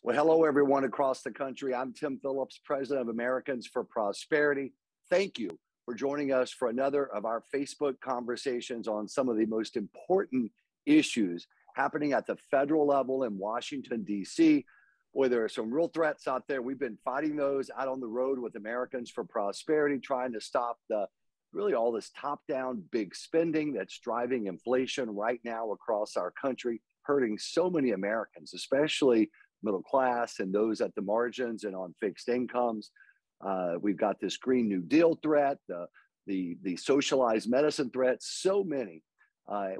Well, hello, everyone across the country. I'm Tim Phillips, president of Americans for Prosperity. Thank you for joining us for another of our Facebook conversations on some of the most important issues happening at the federal level in Washington, D.C. Boy, there are some real threats out there. We've been fighting those out on the road with Americans for Prosperity, trying to stop really all this top-down big spending that's driving inflation right now across our country, hurting so many Americans, especially middle class and those at the margins and on fixed incomes. We've got this Green New Deal threat, the socialized medicine threat, so many.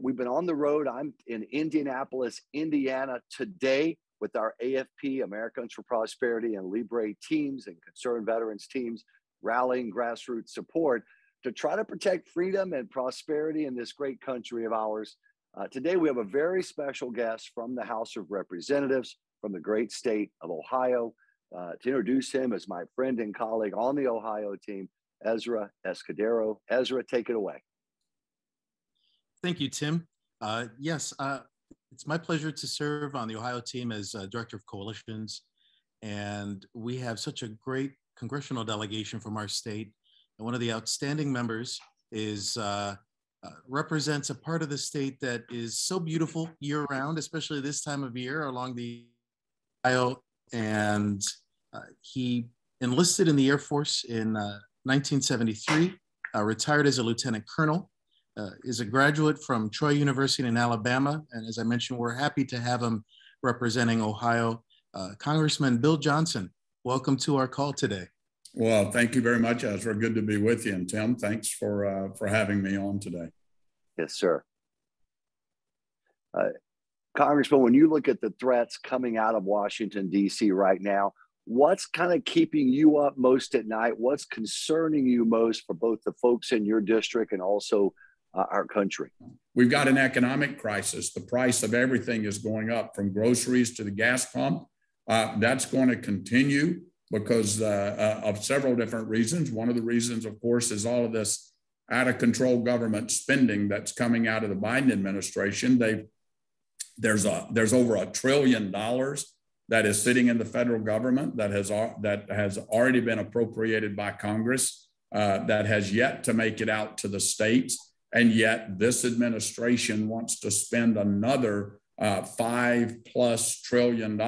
We've been on the road. I'm in Indianapolis, Indiana today with our AFP, Americans for Prosperity, and Libre teams and Concerned Veterans teams rallying grassroots support to try to protect freedom and prosperity in this great country of ours. Today, we have a very special guest from the House of Representatives from the great state of Ohio. To introduce him as my friend and colleague on the Ohio team, Ezra Escudero. Ezra, take it away. Thank you, Tim. Yes, it's my pleasure to serve on the Ohio team as Director of Coalitions. And we have such a great congressional delegation from our state. And one of the outstanding members is represents a part of the state that is so beautiful year-round, especially this time of year along the Ohio. And he enlisted in the Air Force in 1973, retired as a lieutenant colonel, is a graduate from Troy University in Alabama. And as I mentioned, we're happy to have him representing Ohio. Congressman Bill Johnson, welcome to our call today. Well, thank you very much, Ezra. Good to be with you. And Tim, thanks for having me on today. Yes, sir. Congressman, when you look at the threats coming out of Washington, D.C. right now, what's kind of keeping you up most at night? What's concerning you most for both the folks in your district and also our country? We've got an economic crisis. The price of everything is going up, from groceries to the gas pump. That's going to continue because of several different reasons. One of the reasons, of course, is all of this out of control government spending that's coming out of the Biden administration. There's over $1 trillion that is sitting in the federal government that has already been appropriated by Congress, that has yet to make it out to the states. And yet this administration wants to spend another $5+ trillion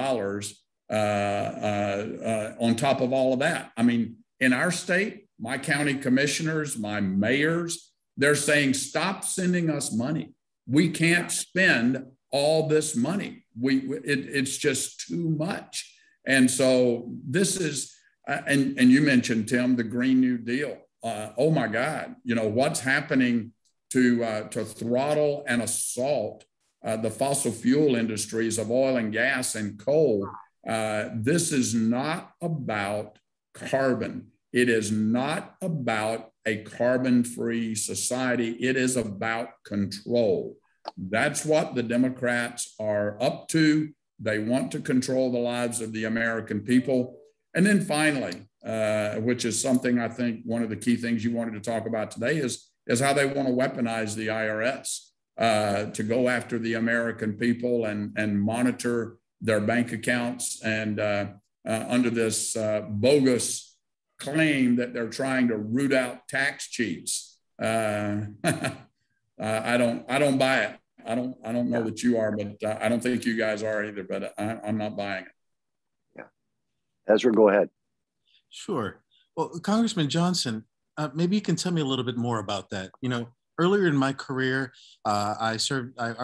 on top of all of that. I mean, in our state, my county commissioners, my mayors, they're saying, stop sending us money. We can't spend all this money. It's just too much. And so this is, and you mentioned, Tim, the Green New Deal. Oh my God, what's happening to throttle and assault the fossil fuel industries of oil and gas and coal. This is not about carbon. It is not about a carbon-free society. It is about control. That's what the Democrats are up to. They want to control the lives of the American people. And then finally, which is something I think one of the key things you wanted to talk about today is how they want to weaponize the IRS to go after the American people and monitor their bank accounts. And under this bogus claim that they're trying to root out tax cheats. I don't buy it. I don't know that you are, but I don't think you guys are either, but I'm not buying it. Yeah. Ezra, go ahead. Sure. Well, Congressman Johnson, maybe you can tell me a little bit more about that. Earlier in my career, I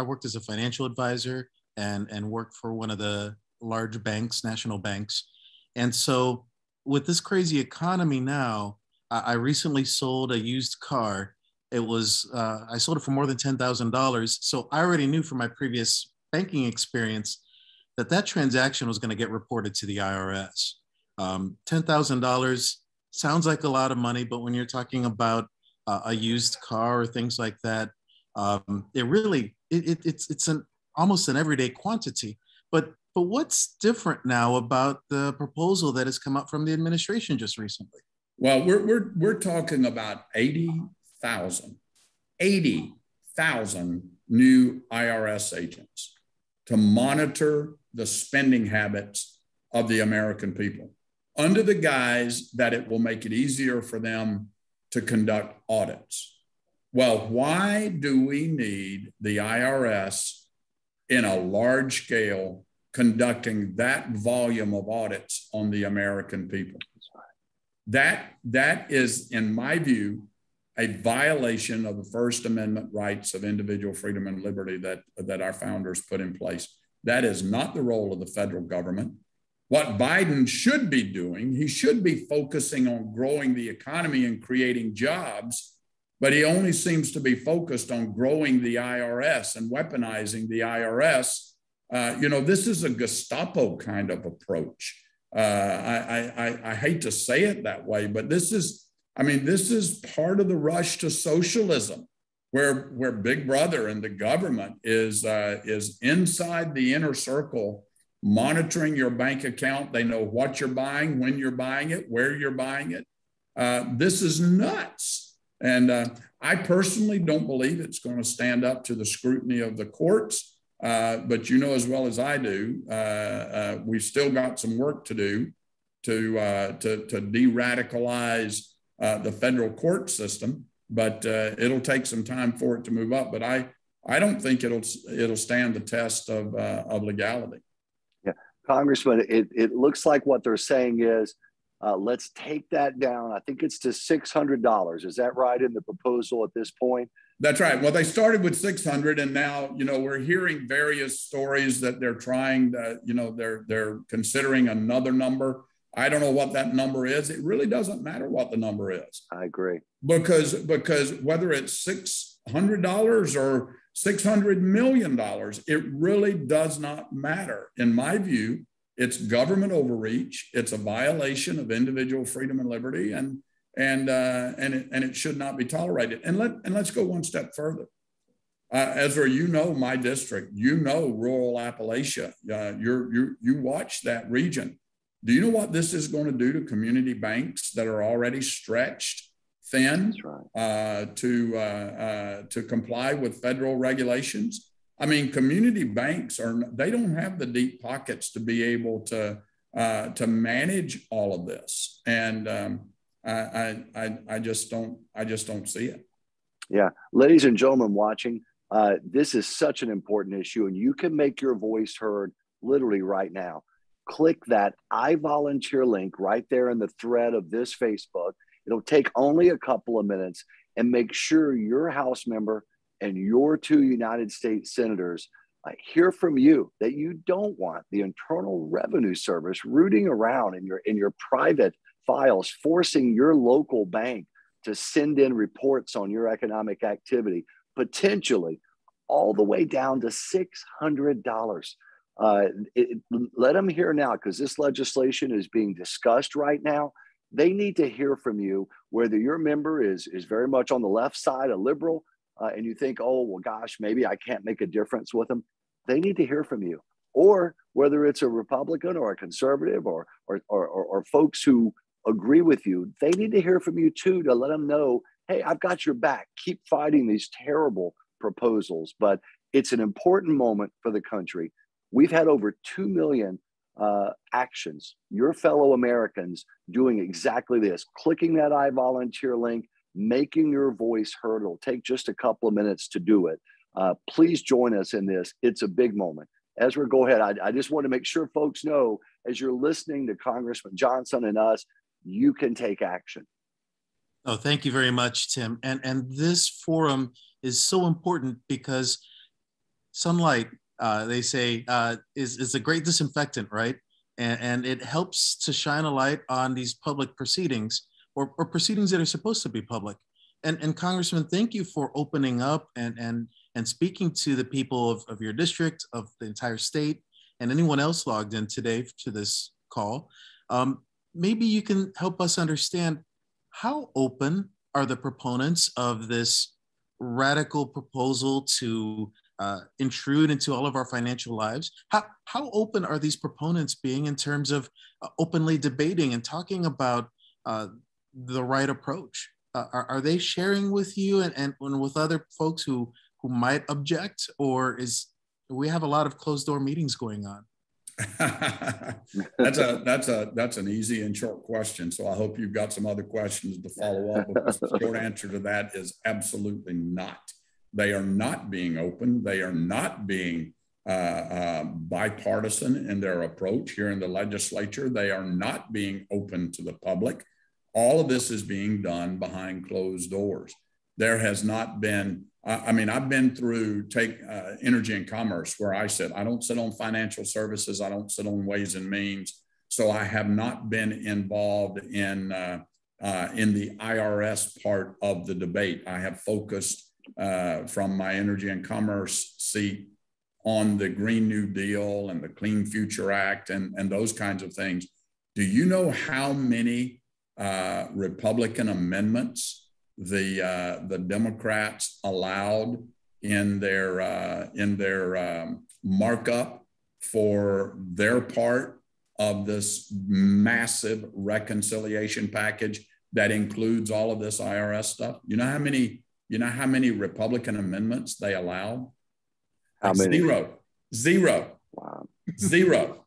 worked as a financial advisor and worked for one of the large banks, national banks. And so with this crazy economy now, I recently sold a used car. It was, I sold it for more than $10,000. So I already knew from my previous banking experience that transaction was going to get reported to the IRS. $10,000 sounds like a lot of money, but when you're talking about a used car or things like that, it's almost an everyday quantity. But what's different now about the proposal that has come up from the administration just recently? Well, we're talking about 80,000 new IRS agents to monitor the spending habits of the American people under the guise that it will make it easier for them to conduct audits. Well, why do we need the IRS in a large scale conducting that volume of audits on the American people? That is, in my view, a violation of the First Amendment rights of individual freedom and liberty that our founders put in place. That is not the role of the federal government. What Biden should be doing, he should be focusing on growing the economy and creating jobs, but he only seems to be focused on growing the IRS and weaponizing the IRS. This is a Gestapo kind of approach. I hate to say it that way, but this is part of the rush to socialism, where Big Brother and the government is inside the inner circle, monitoring your bank account. They know what you're buying, when you're buying it, where you're buying it. This is nuts. And I personally don't believe it's going to stand up to the scrutiny of the courts. But you know as well as I do, we've still got some work to do to de-radicalize the federal court system. But it'll take some time for it to move up. But I don't think it'll stand the test of legality. Yeah, Congressman, it looks like what they're saying is, let's take that down. I think it's to $600. Is that right in the proposal at this point? That's right. Well, they started with 600, and now, we're hearing various stories that they're trying to, they're considering another number. I don't know what that number is. It really doesn't matter what the number is. I agree. Because whether it's $600 or $600 million, it really does not matter. In my view, it's government overreach. It's a violation of individual freedom and liberty, and it should not be tolerated. And let's go one step further. Ezra, my district, rural Appalachia. You watch that region. Do you know what this is going to do to community banks that are already stretched thin? That's right. To comply with federal regulations? I mean, community banks they don't have the deep pockets to be able to manage all of this, and I just don't see it. Yeah, ladies and gentlemen watching, this is such an important issue, and you can make your voice heard literally right now. Click that I volunteer link right there in the thread of this Facebook. It'll take only a couple of minutes, and make sure your House member and your 2 United States senators hear from you that you don't want the Internal Revenue Service rooting around in your private files, forcing your local bank to send in reports on your economic activity, potentially all the way down to $600. Let them hear now, because this legislation is being discussed right now. They need to hear from you, whether your member is very much on the left side, a liberal, and you think, oh, well, gosh, maybe I can't make a difference with them. They need to hear from you. Or whether it's a Republican or a conservative or folks who agree with you, they need to hear from you too, to let them know, hey, I've got your back. Keep fighting these terrible proposals. But it's an important moment for the country. We've had over 2 million actions, your fellow Americans doing exactly this, clicking that I volunteer link, making your voice heard. It'll take just a couple of minutes to do it. Please join us in this. It's a big moment. Ezra, go ahead. I just want to make sure folks know, as you're listening to Congressman Johnson and us, you can take action. Oh, thank you very much, Tim. And this forum is so important because sunlight, they say, is a great disinfectant, right? And it helps to shine a light on these public proceedings or proceedings that are supposed to be public. And Congressman, thank you for opening up and speaking to the people of your district, of the entire state, and anyone else logged in today to this call. Maybe you can help us understand, how open are the proponents of this radical proposal to intrude into all of our financial lives? How open are these proponents being in terms of openly debating and talking about the right approach? Are they sharing with you and with other folks who might object, or do we have a lot of closed door meetings going on? That's an easy and short question. So I hope you've got some other questions to follow up, because the short answer to that is absolutely not. They are not being open. They are not being bipartisan in their approach here in the legislature. They are not being open to the public. All of this is being done behind closed doors. There has not been, I mean, I've been through energy and commerce, where I don't sit on financial services. I don't sit on ways and means. So I have not been involved in the IRS part of the debate. I have focused from my energy and commerce seat on the Green New Deal and the Clean Future Act and those kinds of things. Do you know how many Republican amendments the Democrats allowed in their markup for their part of this massive reconciliation package that includes all of this IRS stuff? You know how many Republican amendments they allowed? How many? Zero. Wow. Zero.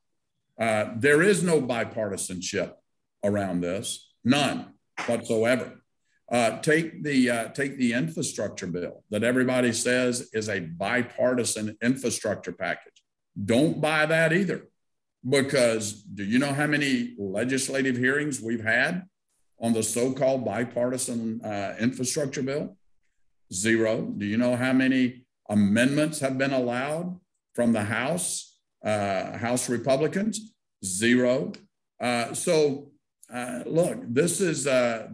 There is no bipartisanship around this, none whatsoever. Take the infrastructure bill that everybody says is a bipartisan infrastructure package. Don't buy that either, because do you know how many legislative hearings we've had on the so-called bipartisan infrastructure bill? Zero. Do you know how many amendments have been allowed from the House Republicans? Zero. Look, this is a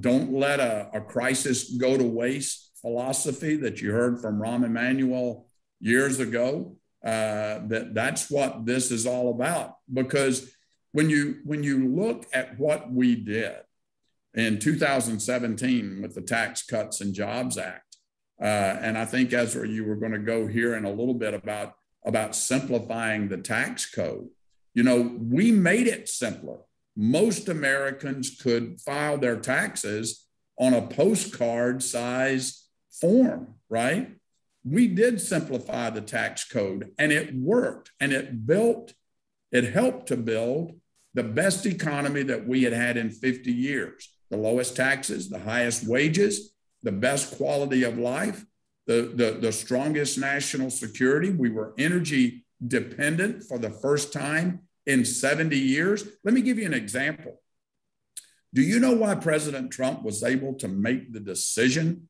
don't let a crisis go to waste philosophy that you heard from Rahm Emanuel years ago. That's what this is all about. Because when you look at what we did in 2017 with the Tax Cuts and Jobs Act, and I think, Ezra, you were going to go here in a little bit about simplifying the tax code. You know, we made it simpler. Most Americans could file their taxes on a postcard size form, right? We did simplify the tax code, and it worked, and it helped to build the best economy that we had had in 50 years. The lowest taxes, the highest wages, the best quality of life, the strongest national security. We were energy dependent for the first time in 70 years. Let me give you an example. Do you know why President Trump was able to make the decision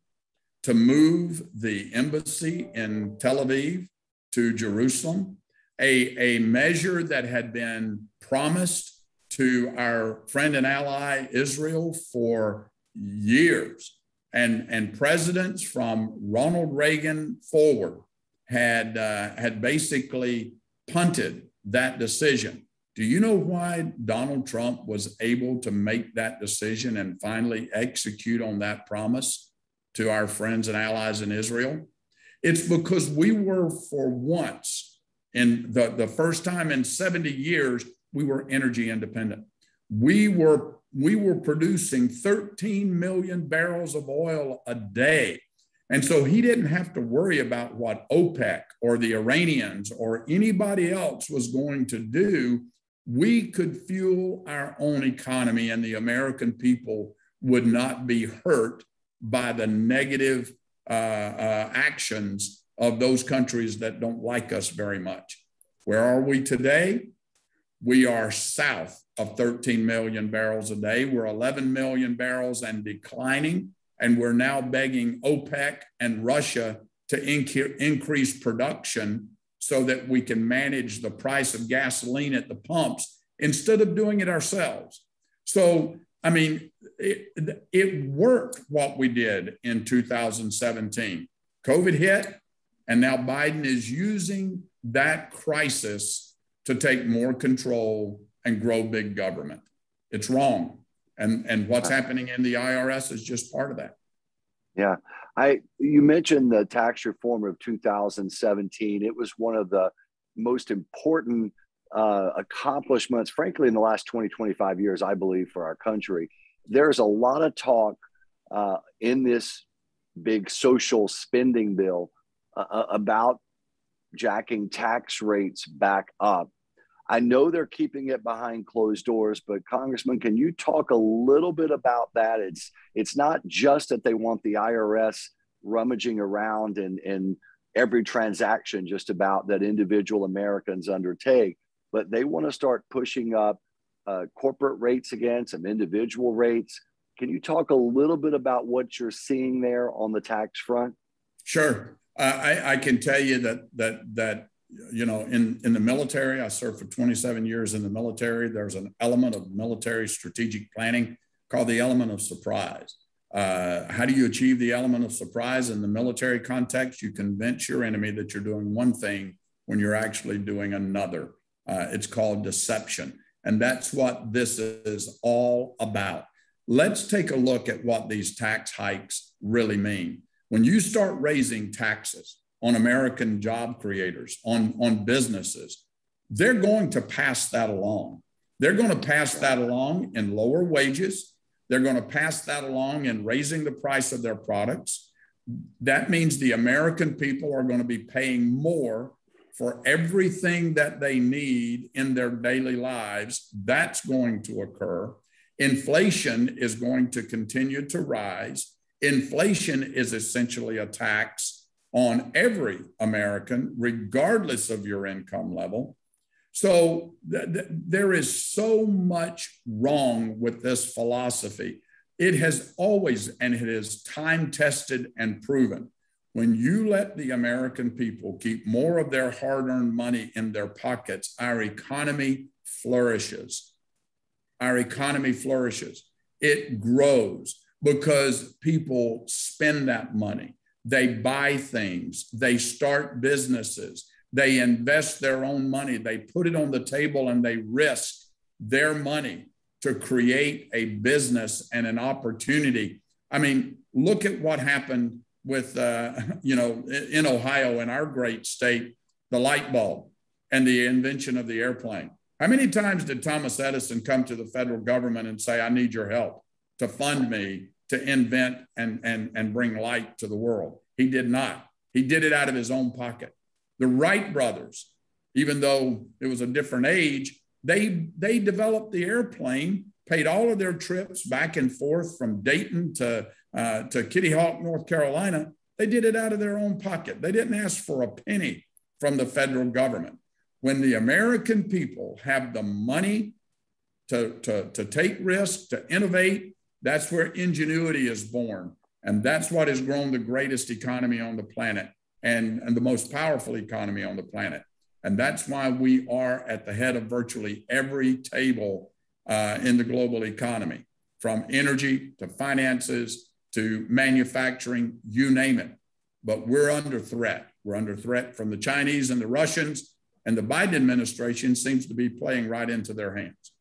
to move the embassy in Tel Aviv to Jerusalem? A measure that had been promised to our friend and ally Israel for years. And presidents from Ronald Reagan forward had basically punted that decision. Do you know why Donald Trump was able to make that decision and finally execute on that promise to our friends and allies in Israel? It's because we were, for once, in the first time in 70 years, we were energy independent. We were producing 13 million barrels of oil a day. And so he didn't have to worry about what OPEC or the Iranians or anybody else was going to do. We could fuel our own economy, and the American people would not be hurt by the negative actions of those countries that don't like us very much. Where are we today? We are south of 13 million barrels a day. We're 11 million barrels and declining. And we're now begging OPEC and Russia to increase production so that we can manage the price of gasoline at the pumps instead of doing it ourselves. So, I mean, it worked what we did in 2017. COVID hit, and now Biden is using that crisis to take more control and grow big government. It's wrong. And what's happening in the IRS is just part of that. Yeah. You mentioned the tax reform of 2017. It was one of the most important accomplishments, frankly, in the last 20, 25 years, I believe, for our country. There's a lot of talk in this big social spending bill about jacking tax rates back up. I know they're keeping it behind closed doors, but Congressman, can you talk a little bit about that? It's not just that they want the IRS rummaging around in every transaction just about that individual Americans undertake, but they want to start pushing up corporate rates again, some individual rates. Can you talk a little bit about what you're seeing there on the tax front? Sure. I can tell you that you know, in the military, I served for 27 years in the military. There's an element of military strategic planning called the element of surprise. How do you achieve the element of surprise in the military context? You convince your enemy that you're doing one thing when you're actually doing another. It's called deception. And that's what this is all about. Let's take a look at what these tax hikes really mean. When you start raising taxes on American job creators, on businesses, they're going to pass that along. They're going to pass that along in lower wages. They're going to pass that along in raising the price of their products. That means the American people are going to be paying more for everything that they need in their daily lives. That's going to occur. Inflation is going to continue to rise. Inflation is essentially a tax on every American, regardless of your income level. So there is so much wrong with this philosophy. It has always, and it is time-tested and proven. When you let the American people keep more of their hard-earned money in their pockets, our economy flourishes. Our economy flourishes. It grows because people spend that money. They buy things, they start businesses, they invest their own money, they put it on the table and they risk their money to create a business and an opportunity. I mean, look at what happened with, you know, in Ohio, in our great state, the light bulb and the invention of the airplane. How many times did Thomas Edison come to the federal government and say, I need your help to fund me to invent and bring light to the world? He did not. He did it out of his own pocket. The Wright brothers, even though it was a different age, they developed the airplane, paid all of their trips back and forth from Dayton to Kitty Hawk, North Carolina. They did it out of their own pocket. They didn't ask for a penny from the federal government. When the American people have the money to take risks, to innovate, that's where ingenuity is born. And that's what has grown the greatest economy on the planet and the most powerful economy on the planet. And that's why we are at the head of virtually every table in the global economy, from energy to finances to manufacturing, you name it. But we're under threat. We're under threat from the Chinese and the Russians, and the Biden administration seems to be playing right into their hands.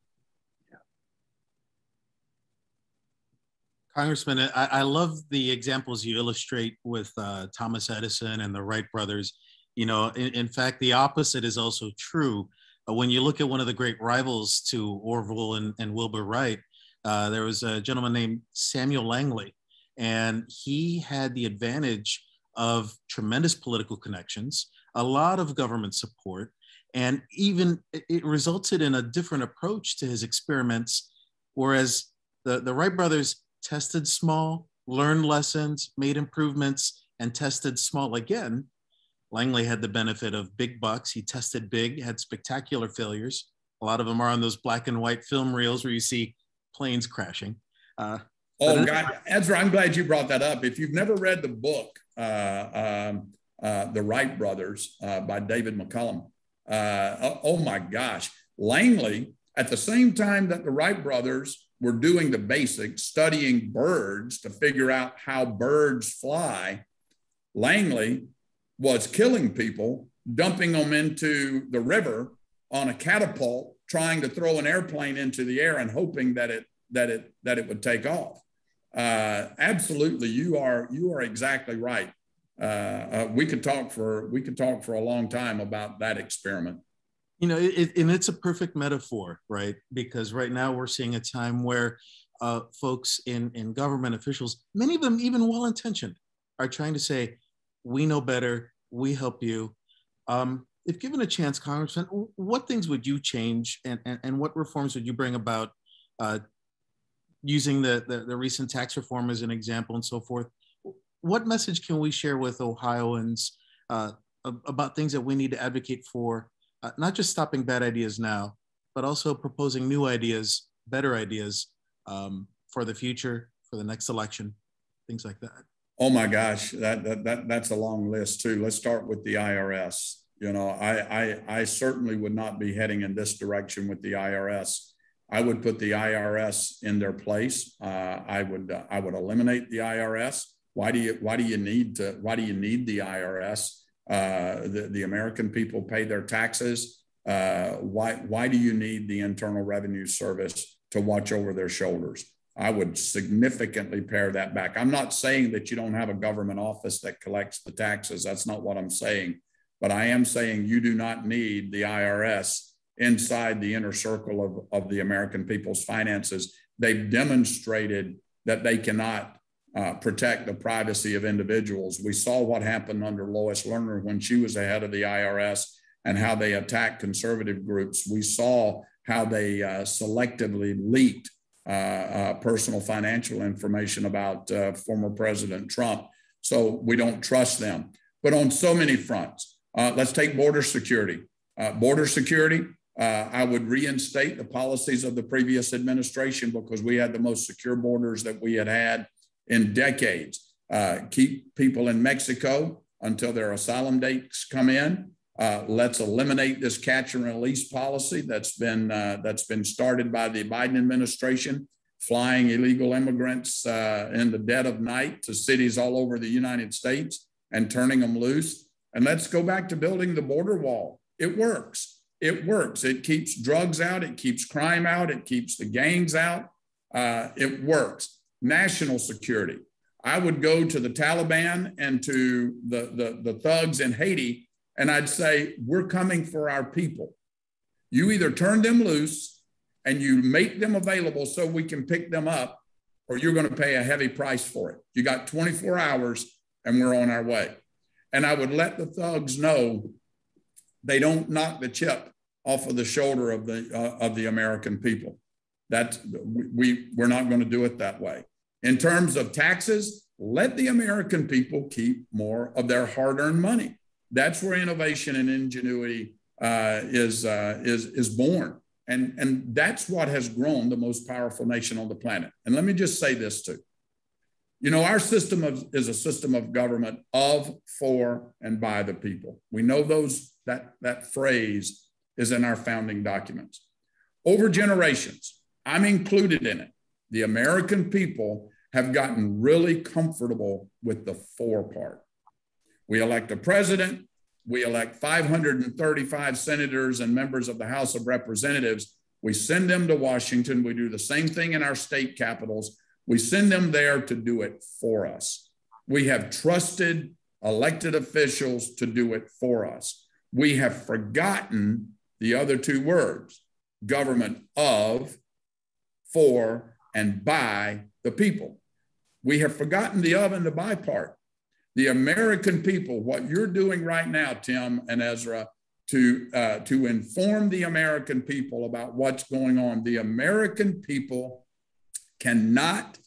Congressman, I love the examples you illustrate with Thomas Edison and the Wright brothers. You know, in fact, the opposite is also true. When you look at one of the great rivals to Orville and Wilbur Wright, there was a gentleman named Samuel Langley, and he had the advantage of tremendous political connections, a lot of government support, and even it resulted in a different approach to his experiments, whereas the Wright brothers tested small, learned lessons, made improvements, and tested small again. Langley had the benefit of big bucks. He tested big, had spectacular failures. A lot of them are on those black and white film reels where you see planes crashing. Oh, God, Ezra, I'm glad you brought that up. If you've never read the book, The Wright Brothers by David McCullum, oh my gosh, Langley, at the same time that the Wright brothers were doing the basics, studying birds to figure out how birds fly, Langley was killing people, dumping them into the river on a catapult, trying to throw an airplane into the air and hoping that it would take off. Absolutely, you are exactly right. We could talk for a long time about that experiment. You know, and it's a perfect metaphor, right? Because right now we're seeing a time where folks in government officials, many of them even well-intentioned, are trying to say, we know better, we help you. If given a chance, Congressman, what things would you change and what reforms would you bring about using the recent tax reform as an example and so forth? What message can we share with Ohioans about things that we need to advocate for, not just stopping bad ideas now, but also proposing new ideas, better ideas for the future, for the next election, things like that? Oh my gosh, that's a long list too. Let's start with the IRS. You know, I certainly would not be heading in this direction with the IRS. I would put the IRS in their place. I would eliminate the IRS. Why do you need the IRS? The American people pay their taxes. Why do you need the Internal Revenue Service to watch over their shoulders? I would significantly pare that back. I'm not saying that you don't have a government office that collects the taxes. That's not what I'm saying. But I am saying you do not need the IRS inside the inner circle of the American people's finances. They've demonstrated that they cannot protect the privacy of individuals. We saw what happened under Lois Lerner when she was the head of the IRS and how they attacked conservative groups. We saw how they selectively leaked personal financial information about former President Trump. So we don't trust them. But on so many fronts, let's take border security. I would reinstate the policies of the previous administration because we had the most secure borders that we had had in decades. Keep people in Mexico until their asylum dates come in. Let's eliminate this catch and release policy that's been started by the Biden administration, flying illegal immigrants in the dead of night to cities all over the United States and turning them loose. And let's go back to building the border wall. It works. It works. It keeps drugs out. It keeps crime out. It keeps the gangs out. It works. National security. I would go to the Taliban and to the thugs in Haiti, and I'd say, we're coming for our people. You either turn them loose and you make them available so we can pick them up, or you're going to pay a heavy price for it. You got 24 hours and we're on our way. And I would let the thugs know they don't knock the chip off of the shoulder of the American people. We're not going to do it that way. In terms of taxes, let the American people keep more of their hard-earned money. That's where innovation and ingenuity is born. And that's what has grown the most powerful nation on the planet. And let me just say this too. You know, our system is a system of government of, for, and by the people. We know that phrase is in our founding documents. Over generations, I'm included in it. The American people have gotten really comfortable with the for part. We elect a president, we elect 535 senators and members of the House of Representatives. We send them to Washington. We do the same thing in our state capitals. We send them there to do it for us. We have trusted elected officials to do it for us. We have forgotten the other two words, government of, for, and by the people. We have forgotten the of and the by part. The American people, what you're doing right now, Tim and Ezra, to inform the American people about what's going on. The American people cannot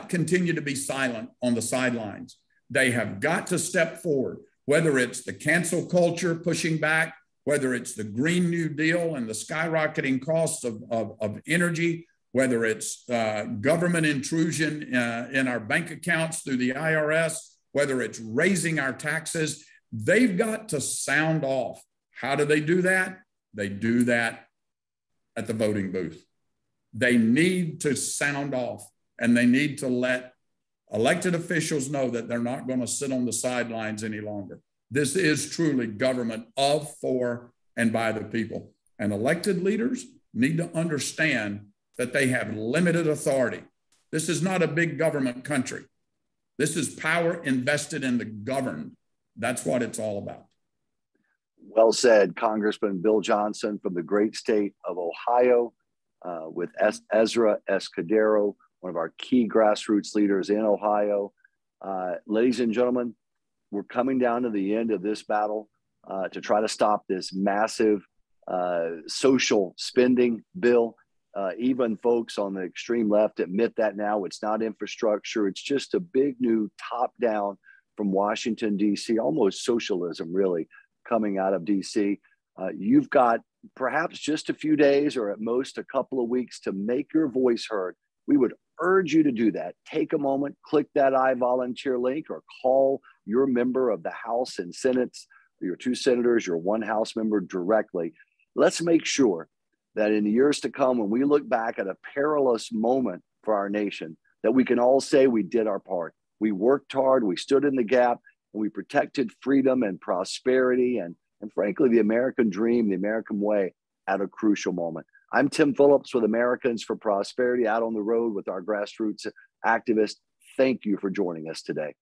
continue to be silent on the sidelines. They have got to step forward, whether it's the cancel culture pushing back, whether it's the Green New Deal and the skyrocketing costs of energy, whether it's government intrusion in our bank accounts through the IRS, whether it's raising our taxes. They've got to sound off. How do they do that? They do that at the voting booth. They need to sound off, and they need to let elected officials know that they're not going to sit on the sidelines any longer. This is truly government of, for, and by the people. And elected leaders need to understand that they have limited authority. This is not a big government country. This is power invested in the governed. That's what it's all about. Well said, Congressman Bill Johnson from the great state of Ohio, with Ezra Escudero, one of our key grassroots leaders in Ohio. Ladies and gentlemen, we're coming down to the end of this battle. to try to stop this massive social spending bill. Even folks on the extreme left admit that now. It's not infrastructure. It's just a big new top down from Washington, D.C., almost socialism really coming out of D.C. You've got perhaps just a few days or at most a couple of weeks to make your voice heard. We would urge you to do that. Take a moment, click that I volunteer link, or call your member of the House and Senate, your 2 senators, your 1 House member directly. Let's make sure that in the years to come, when we look back at a perilous moment for our nation, that we can all say we did our part. We worked hard, we stood in the gap, and we protected freedom and prosperity and frankly, the American dream, the American way at a crucial moment. I'm Tim Phillips with Americans for Prosperity, out on the road with our grassroots activists. Thank you for joining us today.